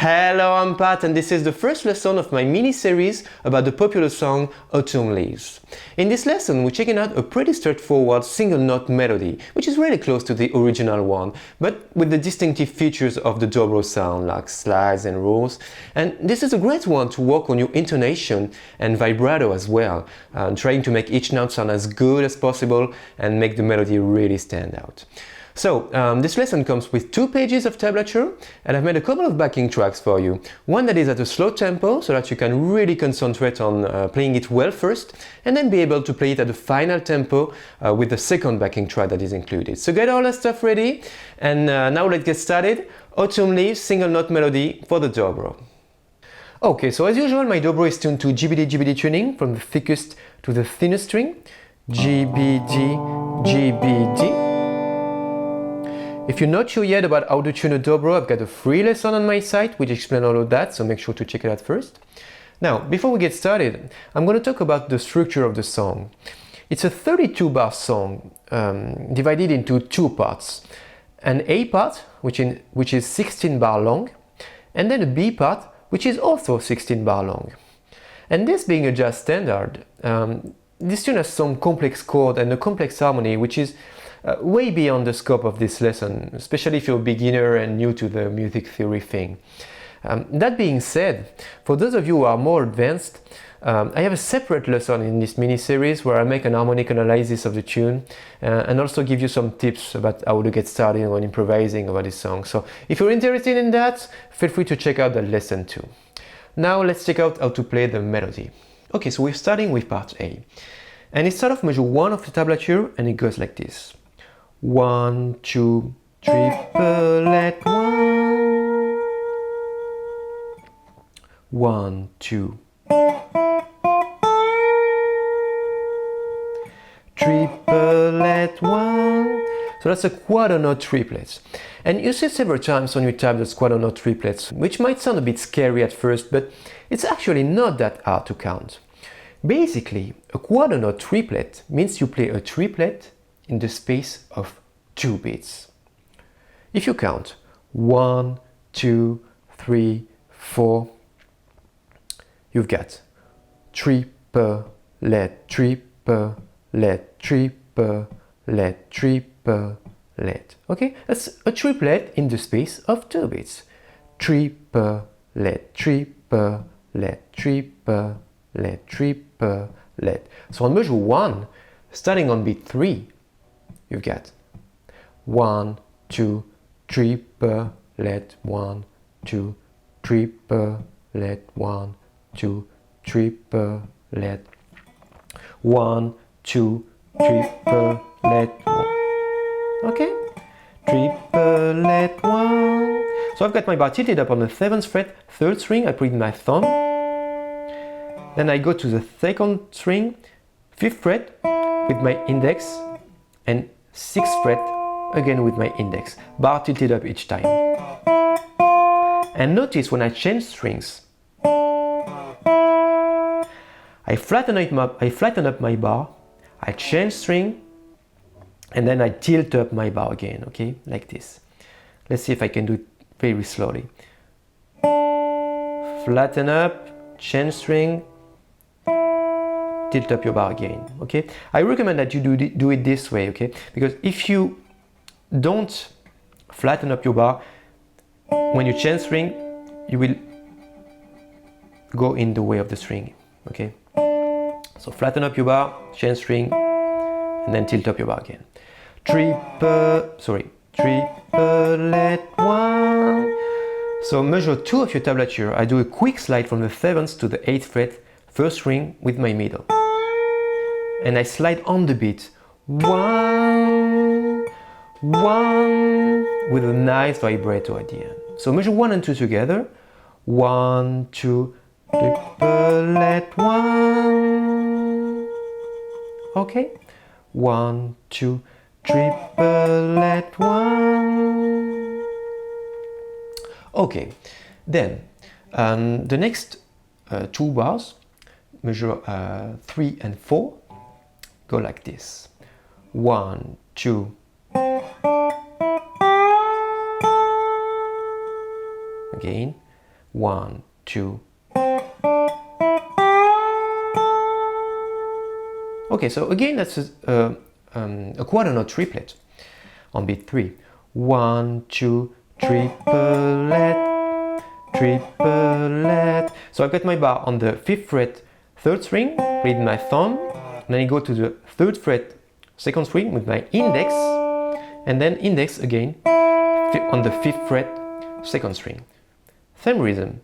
Hello, I'm Pat, and this is the first lesson of my mini-series about the popular song Autumn Leaves. In this lesson, we're checking out a pretty straightforward single-note melody, which is really close to the original one, but with the distinctive features of the Dobro sound, like slides and rolls. And this is a great one to work on your intonation and vibrato as well, trying to make each note sound as good as possible and make the melody really stand out. So, this lesson comes with 2 pages of tablature, and I've made a couple of backing tracks for you. One that is at a slow tempo, so that you can really concentrate on playing it well first, and then be able to play it at the final tempo with the second backing track that is included. So get all that stuff ready, and now let's get started. Autumn Leaves, single note melody for the Dobro. Okay, so as usual, my Dobro is tuned to GBD tuning, from the thickest to the thinnest string. GBD, GBD. If you're not sure yet about how to tune a Dobro, I've got a free lesson on my site which explains all of that, so make sure to check it out first. Now, before we get started, I'm going to talk about the structure of the song. It's a 32-bar song divided into 2 parts. An A part, which is 16 bar long, and then a B part, which is also 16 bar long. And this being a jazz standard, this tune has some complex chord and a complex harmony, which is way beyond the scope of this lesson, especially if you're a beginner and new to the music theory thing. That being said, for those of you who are more advanced, I have a separate lesson in this mini-series where I make an harmonic analysis of the tune and also give you some tips about how to get started on improvising about this song. So if you're interested in that, feel free to check out that lesson too. Now let's check out how to play the melody. Okay, so we're starting with part A. And it starts off measure 1 of the tablature, and it goes like this. 1, 2, triplet 1. 1, 2. Triplet 1. So that's a quarter note triplet. And you see several times on your tablets quarter note triplets, which might sound a bit scary at first, but it's actually not that hard to count. Basically, a quarter note triplet means you play a triplet in the space of 2 beats. If you count 1, 2, 3, 4, you've got triplet, triplet, triplet, triplet. Okay, that's a triplet in the space of 2 beats. Triplet, triplet, triplet, triplet. So on measure 1, starting on beat 3, you've got 1, 2, triplet, 1, 2, triplet, 1, 2, triplet, 1, 2, triplet, 1. Okay? Triplet 1. So I've got my bar tilted up on the 7th fret, 3rd string, I put in my thumb. Then I go to the 2nd string, 5th fret with my index, and 6th fret again with my index, bar tilted up each time. And notice when I change strings, I flatten up my bar, I change string, and then I tilt up my bar again, okay, like this. Let's see if I can do it very slowly. Flatten up, change string, tilt up your bar again, okay? I recommend that you do it this way, okay? Because if you don't flatten up your bar, when you change string, you will go in the way of the string, okay? So flatten up your bar, change string, and then tilt up your bar again. Triplet one. So measure 2 of your tablature. I do a quick slide from the 7th to the 8th fret, first string with my middle. And I slide on the beat. 1, 1, with a nice vibrato at the end. So measure 1 and 2 together. 1, 2, triplet 1. Okay. 1, 2, triplet 1. Okay. Then the next 2 bars, measure 3 and 4, go like this. 1, 2. Again. 1, 2. Okay, so again that's a quarter note triplet on beat 3. 1, 2, triplet, triplet. So I've got my bar on the 5th fret, 3rd string, played with my thumb, and then I go to the 3rd fret, 2nd string with my index, and then index again on the 5th fret, 2nd string. Same rhythm.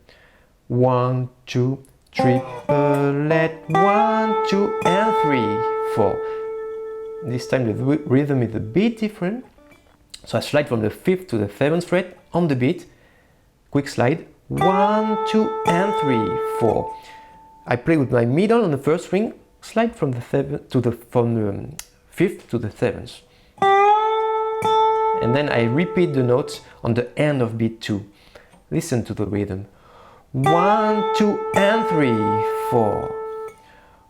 1, 2, triplet, 1, 2, and 3, 4. This time the rhythm is a bit different. So I slide from the 5th to the 7th fret on the beat. Quick slide. 1, 2, and 3, 4. I play with my middle on the 1st string. Slide from the 5th to the 7th. And then I repeat the notes on the end of beat 2. Listen to the rhythm. 1, 2, and 3, 4.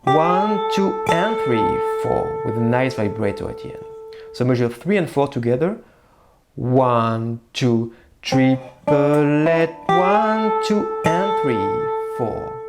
1, 2, and 3, 4, with a nice vibrato at the end. So measure 3 and 4 together. 1, 2, triplet, 1, 2, and 3, 4.